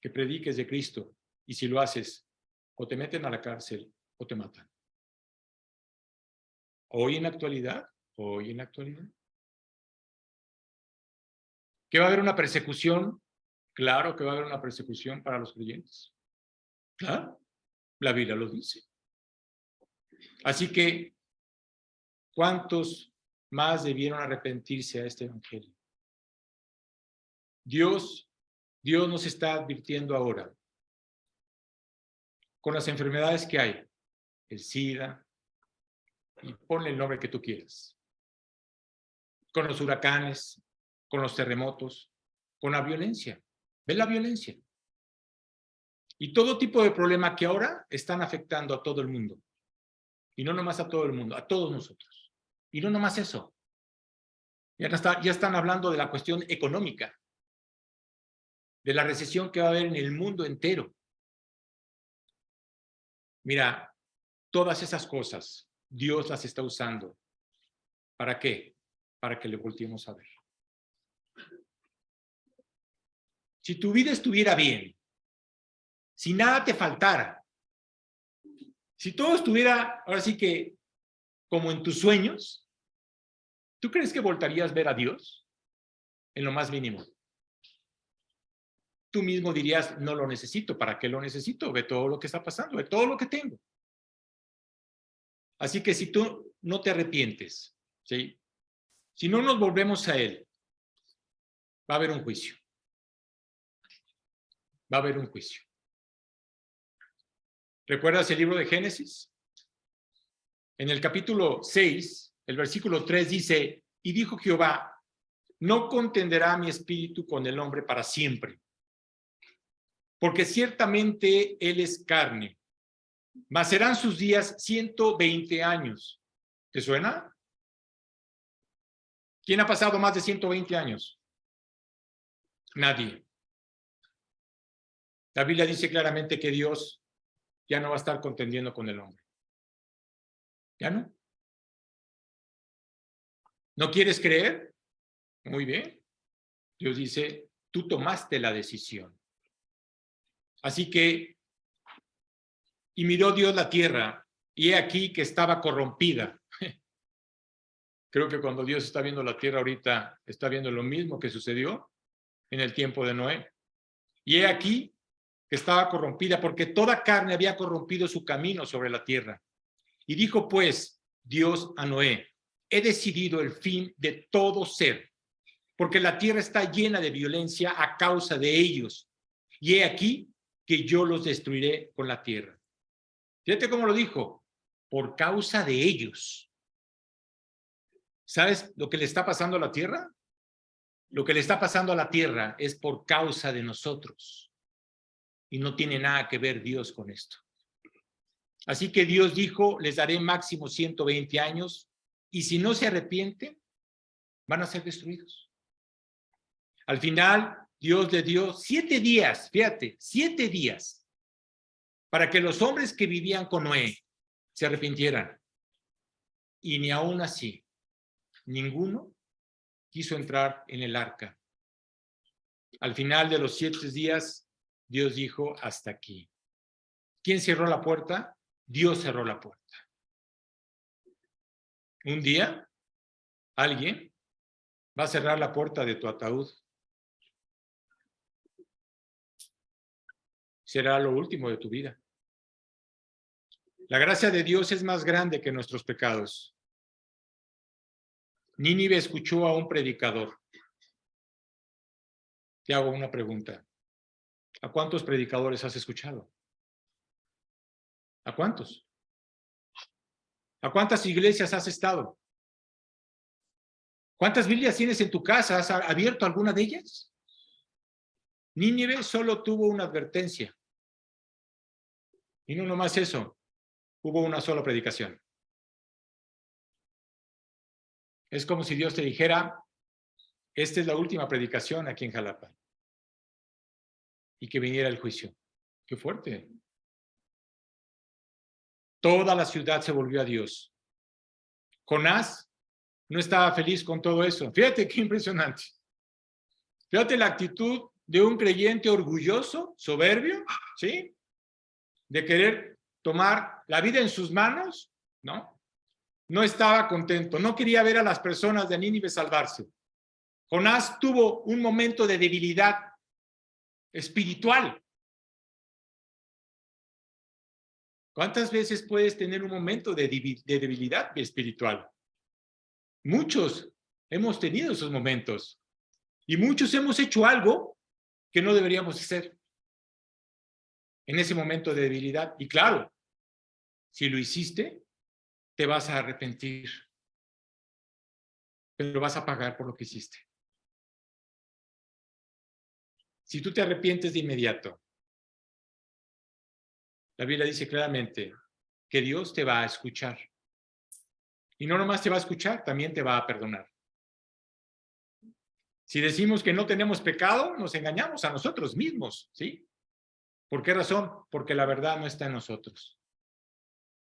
que prediques de Cristo, y si lo haces, o te meten a la cárcel o te matan. Hoy en la actualidad, ¿que va a haber una persecución? Claro que va a haber una persecución para los creyentes. Claro, la Biblia lo dice. Así que, ¿cuántos más debieron arrepentirse a este evangelio? Dios nos está advirtiendo ahora con las enfermedades que hay, el SIDA, y ponle el nombre que tú quieras, con los huracanes, con los terremotos, con la violencia. ¿Ves la violencia? Y todo tipo de problema que ahora están afectando a todo el mundo. Y no nomás a todo el mundo, a todos nosotros. Y no nomás eso. Ya están hablando de la cuestión económica, de la recesión que va a haber en el mundo entero. Mira, todas esas cosas, Dios las está usando. ¿Para qué? Para que le volteemos a ver. Si tu vida estuviera bien, si nada te faltara, si todo estuviera, ahora sí que, como en tus sueños, ¿tú crees que voltarías a ver a Dios? En lo más mínimo. Tú mismo dirías, no lo necesito. ¿Para qué lo necesito? Ve todo lo que está pasando, ve todo lo que tengo. Así que si tú no te arrepientes, ¿sí? Si no nos volvemos a Él, va a haber un juicio. Va a haber un juicio. ¿Recuerdas el libro de Génesis? En el capítulo 6, el versículo 3 dice, y dijo Jehová, no contenderá mi espíritu con el hombre para siempre, porque ciertamente él es carne, mas serán sus días 120 años. ¿Te suena? ¿Quién ha pasado más de 120 años? Nadie. La Biblia dice claramente que Dios ya no va a estar contendiendo con el hombre. ¿Ya no? ¿No quieres creer? Muy bien. Dios dice, tú tomaste la decisión. Así que, y miró Dios la tierra, y he aquí que estaba corrompida. Creo que cuando Dios está viendo la tierra ahorita, está viendo lo mismo que sucedió en el tiempo de Noé. Y he aquí que estaba corrompida, porque toda carne había corrompido su camino sobre la tierra. Y dijo pues Dios a Noé, he decidido el fin de todo ser, porque la tierra está llena de violencia a causa de ellos. Y he aquí que yo los destruiré con la tierra. Fíjate cómo lo dijo, por causa de ellos. ¿Sabes lo que le está pasando a la tierra? Lo que le está pasando a la tierra es por causa de nosotros. Y no tiene nada que ver Dios con esto. Así que Dios dijo, les daré máximo 120 años, y si no se arrepienten, van a ser destruidos. Al final, Dios le dio 7 días, fíjate, 7 días, para que los hombres que vivían con Noé se arrepintieran. Y ni aún así, ninguno quiso entrar en el arca. Al final de los 7 días, Dios dijo, hasta aquí. ¿Quién cerró la puerta? Dios cerró la puerta. Un día, alguien va a cerrar la puerta de tu ataúd. Será lo último de tu vida. La gracia de Dios es más grande que nuestros pecados. Nínive escuchó a un predicador. Te hago una pregunta. ¿A cuántos predicadores has escuchado? ¿A cuántos? ¿A cuántas iglesias has estado? ¿Cuántas Biblias tienes en tu casa? ¿Has abierto alguna de ellas? Nínive solo tuvo una advertencia. Y no nomás eso, hubo una sola predicación. Es como si Dios te dijera, esta es la última predicación aquí en Jalapa. Y que viniera el juicio. ¡Qué fuerte! Toda la ciudad se volvió a Dios. Jonás no estaba feliz con todo eso. Fíjate qué impresionante. Fíjate la actitud de un creyente orgulloso, soberbio, ¿sí? De querer tomar la vida en sus manos, ¿no? No estaba contento, no quería ver a las personas de Nínive salvarse. Jonás tuvo un momento de debilidad espiritual. ¿Cuántas veces puedes tener un momento de debilidad espiritual? Muchos hemos tenido esos momentos y muchos hemos hecho algo que no deberíamos hacer en ese momento de debilidad. Y claro, si lo hiciste, te vas a arrepentir, pero vas a pagar por lo que hiciste. Si tú te arrepientes de inmediato, la Biblia dice claramente que Dios te va a escuchar. Y no nomás te va a escuchar, también te va a perdonar. Si decimos que no tenemos pecado, nos engañamos a nosotros mismos, ¿sí? ¿Por qué razón? Porque la verdad no está en nosotros.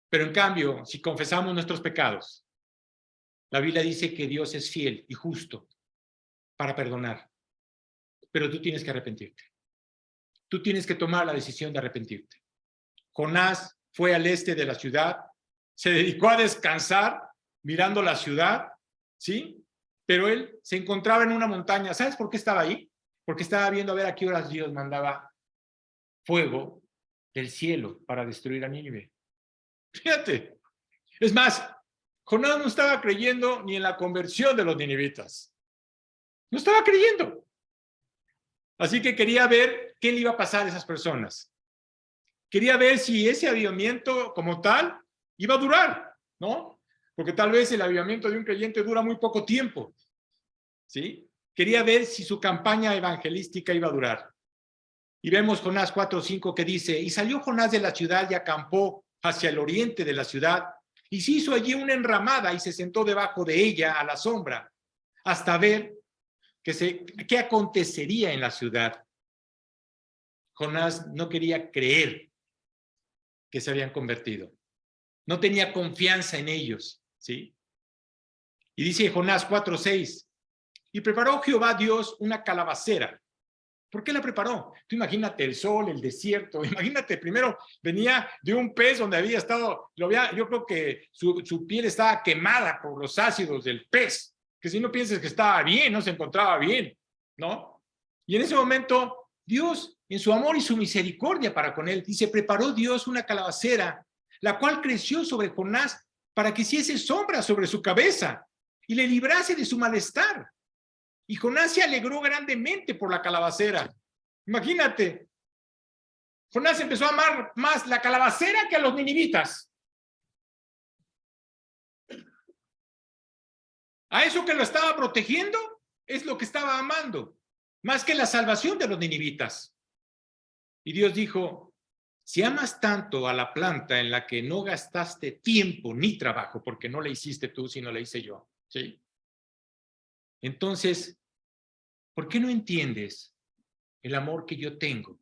Pero en cambio, si confesamos nuestros pecados, la Biblia dice que Dios es fiel y justo para perdonar. Pero tú tienes que arrepentirte. Tú tienes que tomar la decisión de arrepentirte. Jonás fue al este de la ciudad, se dedicó a descansar mirando la ciudad, ¿sí? Pero él se encontraba en una montaña. ¿Sabes por qué estaba ahí? Porque estaba viendo a ver a qué horas Dios mandaba fuego del cielo para destruir a Nínive. Fíjate. Es más, Jonás no estaba creyendo ni en la conversión de los ninivitas. No estaba creyendo. Así que quería ver qué le iba a pasar a esas personas. Quería ver si ese avivamiento como tal iba a durar, ¿no? Porque tal vez el avivamiento de un creyente dura muy poco tiempo, ¿sí? Quería ver si su campaña evangelística iba a durar. Y vemos Jonás 4:5 que dice, y salió Jonás de la ciudad y acampó hacia el oriente de la ciudad, y se hizo allí una enramada y se sentó debajo de ella a la sombra, hasta ver qué acontecería en la ciudad. Jonás no quería creer que se habían convertido. No tenía confianza en ellos, ¿sí? Y dice Jonás 4:6, y preparó Jehová Dios una calabacera. ¿Por qué la preparó? Tú imagínate el sol, el desierto, imagínate, primero venía de un pez donde había estado, yo creo que su piel estaba quemada por los ácidos del pez, que si no piensas que estaba bien, no se encontraba bien, ¿no? Y en ese momento, Dios, en su amor y su misericordia para con él, dice, preparó Dios una calabacera, la cual creció sobre Jonás para que hiciese sombra sobre su cabeza y le librase de su malestar. Y Jonás se alegró grandemente por la calabacera. Imagínate, Jonás empezó a amar más la calabacera que a los ninivitas. A eso que lo estaba protegiendo es lo que estaba amando, más que la salvación de los ninivitas. Y Dios dijo, si amas tanto a la planta en la que no gastaste tiempo ni trabajo, porque no la hiciste tú, sino la hice yo, ¿sí? Entonces, ¿por qué no entiendes el amor que yo tengo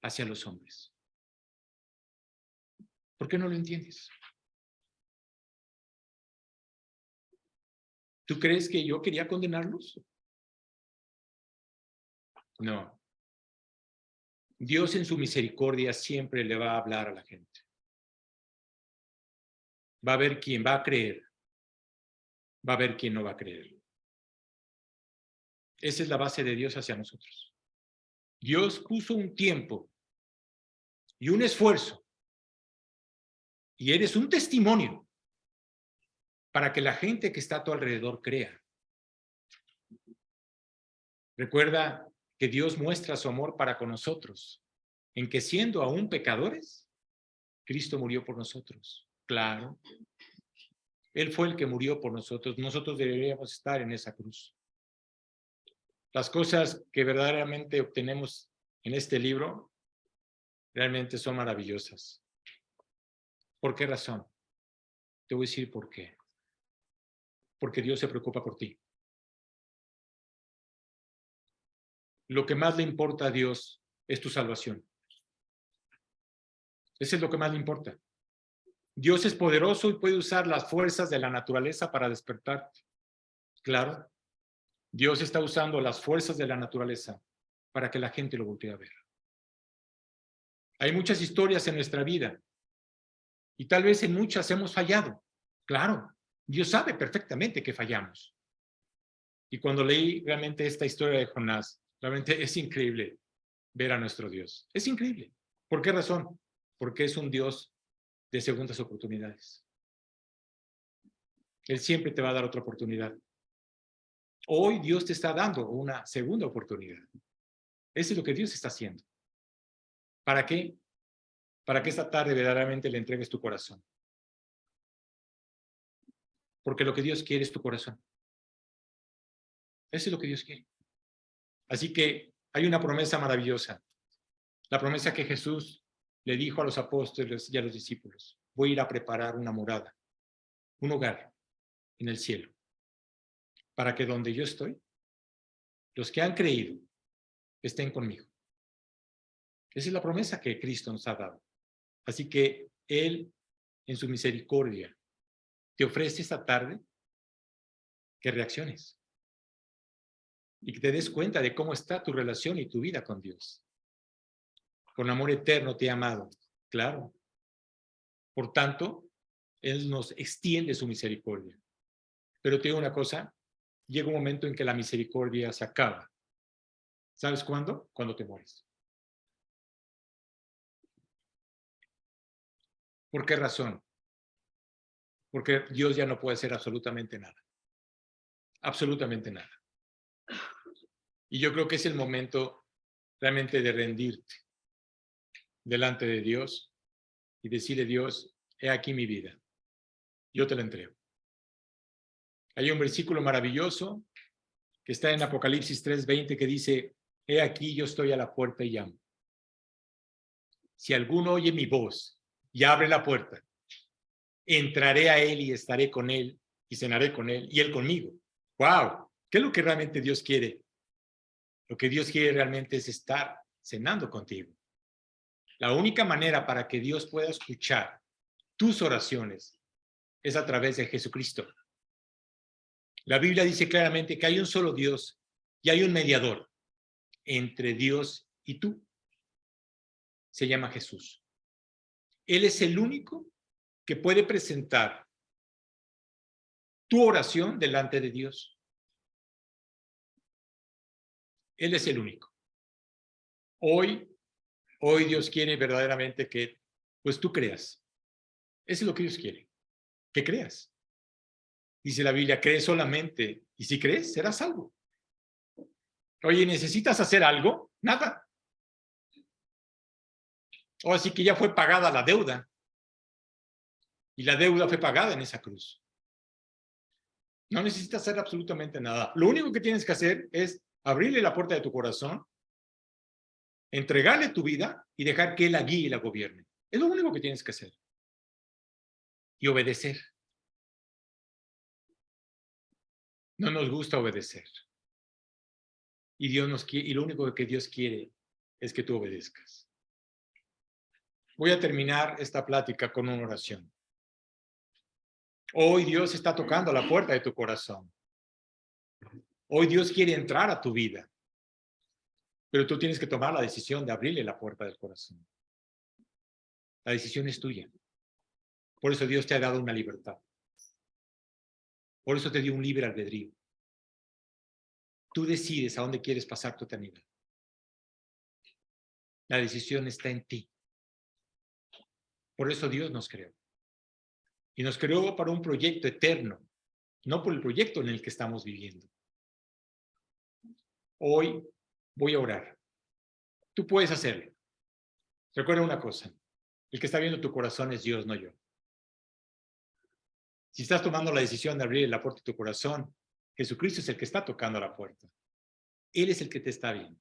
hacia los hombres? ¿Por qué no lo entiendes? ¿Tú crees que yo quería condenarlos? No. Dios en su misericordia siempre le va a hablar a la gente. Va a haber quien va a creer. Va a haber quien no va a creer. Esa es la base de Dios hacia nosotros. Dios puso un tiempo y un esfuerzo. Y eres un testimonio para que la gente que está a tu alrededor crea. Recuerda que Dios muestra su amor para con nosotros, en que siendo aún pecadores, Cristo murió por nosotros. Claro. Él fue el que murió por nosotros. Nosotros deberíamos estar en esa cruz. Las cosas que verdaderamente obtenemos en este libro realmente son maravillosas. ¿Por qué razón? Te voy a decir por qué. porque Dios se preocupa por ti. Lo que más le importa a Dios es tu salvación. Eso es lo que más le importa. Dios es poderoso y puede usar las fuerzas de la naturaleza para despertarte. Claro, Dios está usando las fuerzas de la naturaleza para que la gente lo voltee a ver. Hay muchas historias en nuestra vida y tal vez en muchas hemos fallado. Claro, Dios sabe perfectamente que fallamos. Y cuando leí realmente esta historia de Jonás, realmente es increíble ver a nuestro Dios. Es increíble. ¿Por qué razón? Porque es un Dios de segundas oportunidades. Él siempre te va a dar otra oportunidad. Hoy Dios te está dando una segunda oportunidad. Eso es lo que Dios está haciendo. ¿Para qué? Para que esta tarde verdaderamente le entregues tu corazón. Porque lo que Dios quiere es tu corazón. Eso es lo que Dios quiere. Así que hay una promesa maravillosa. La promesa que Jesús le dijo a los apóstoles y a los discípulos. Voy a ir a preparar una morada, un hogar en el cielo. Para que donde yo estoy, los que han creído estén conmigo. Esa es la promesa que Cristo nos ha dado. Así que Él, en su misericordia, te ofrece esta tarde que reacciones y que te des cuenta de cómo está tu relación y tu vida con Dios. Con amor eterno te ha amado, claro. Por tanto, Él nos extiende su misericordia. Pero te digo una cosa, llega un momento en que la misericordia se acaba. ¿Sabes cuándo? Cuando te mueres. ¿Por qué razón? Porque Dios ya no puede hacer absolutamente nada. Absolutamente nada. Y yo creo que es el momento realmente de rendirte delante de Dios y decirle, Dios, he aquí mi vida. Yo te la entrego. Hay un versículo maravilloso que está en Apocalipsis 3:20 que dice, he aquí yo estoy a la puerta y llamo. Si alguno oye mi voz y abre la puerta, entraré a él y estaré con él y cenaré con él y él conmigo. ¡Wow! ¿Qué es lo que realmente Dios quiere? Lo que Dios quiere realmente es estar cenando contigo. La única manera para que Dios pueda escuchar tus oraciones es a través de Jesucristo. La Biblia dice claramente que hay un solo Dios y hay un mediador entre Dios y tú. Se llama Jesús. Él es el único que puede presentar tu oración delante de Dios. Él es el único. Hoy Dios quiere verdaderamente que pues tú creas. Eso es lo que Dios quiere, que creas. Dice la Biblia, cree solamente y si crees serás salvo. Oye, ¿necesitas hacer algo? Nada. O así que ya fue pagada la deuda. Y la deuda fue pagada en esa cruz. No necesitas hacer absolutamente nada. Lo único que tienes que hacer es abrirle la puerta de tu corazón, entregarle tu vida y dejar que Él la guíe y la gobierne. Es lo único que tienes que hacer. Y obedecer. No nos gusta obedecer. Y Dios nos quiere, y lo único que Dios quiere es que tú obedezcas. Voy a terminar esta plática con una oración. Hoy Dios está tocando la puerta de tu corazón. Hoy Dios quiere entrar a tu vida. Pero tú tienes que tomar la decisión de abrirle la puerta del corazón. La decisión es tuya. Por eso Dios te ha dado una libertad. Por eso te dio un libre albedrío. Tú decides a dónde quieres pasar tu eternidad. La decisión está en ti. Por eso Dios nos creó. Y nos creó para un proyecto eterno, no por el proyecto en el que estamos viviendo. Hoy voy a orar. Tú puedes hacerlo. Recuerda una cosa. El que está viendo tu corazón es Dios, no yo. Si estás tomando la decisión de abrir la puerta de tu corazón, Jesucristo es el que está tocando la puerta. Él es el que te está viendo.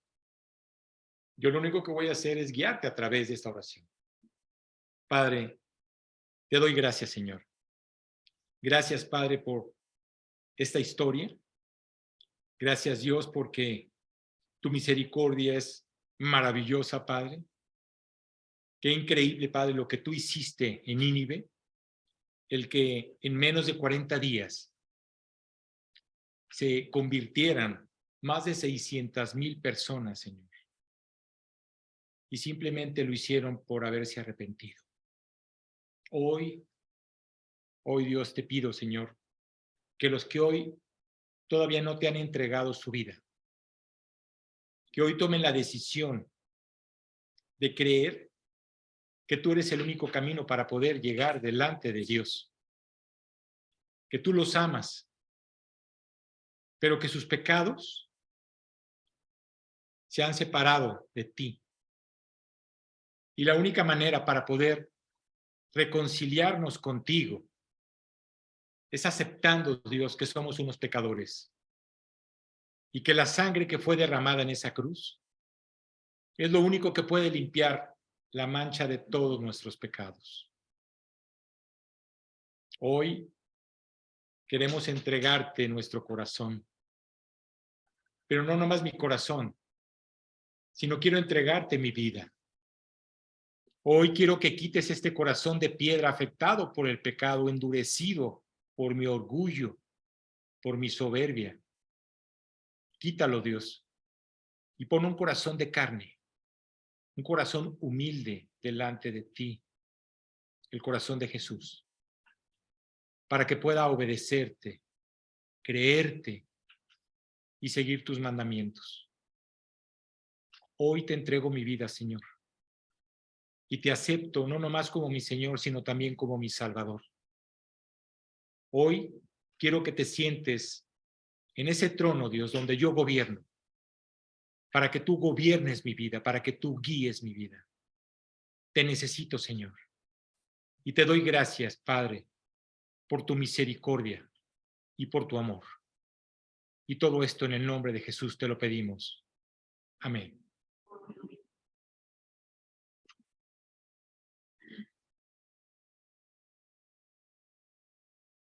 Yo lo único que voy a hacer es guiarte a través de esta oración. Padre, te doy gracias, Señor. Gracias, Padre, por esta historia. Gracias, Dios, porque tu misericordia es maravillosa, Padre. Qué increíble, Padre, lo que tú hiciste en Nínive, el que en menos de 40 días se convirtieran más de 600,000 personas, Señor. Y simplemente lo hicieron por haberse arrepentido. Hoy, Dios, te pido, Señor, que los que hoy todavía no te han entregado su vida, que hoy tomen la decisión de creer que tú eres el único camino para poder llegar delante de Dios, que tú los amas, pero que sus pecados se han separado de ti. Y la única manera para poder reconciliarnos contigo es aceptando, Dios, que somos unos pecadores y que la sangre que fue derramada en esa cruz es lo único que puede limpiar la mancha de todos nuestros pecados. Hoy queremos entregarte nuestro corazón, pero no nomás mi corazón, sino quiero entregarte mi vida. Hoy quiero que quites este corazón de piedra afectado por el pecado, endurecido por mi orgullo, por mi soberbia. Quítalo, Dios, y pon un corazón de carne, un corazón humilde delante de ti, el corazón de Jesús, para que pueda obedecerte, creerte y seguir tus mandamientos. Hoy te entrego mi vida, Señor, y te acepto no nomás como mi Señor, sino también como mi Salvador. Hoy quiero que te sientes en ese trono, Dios, donde yo gobierno, para que tú gobiernes mi vida, para que tú guíes mi vida. Te necesito, Señor, y te doy gracias, Padre, por tu misericordia y por tu amor. Y todo esto en el nombre de Jesús te lo pedimos. Amén.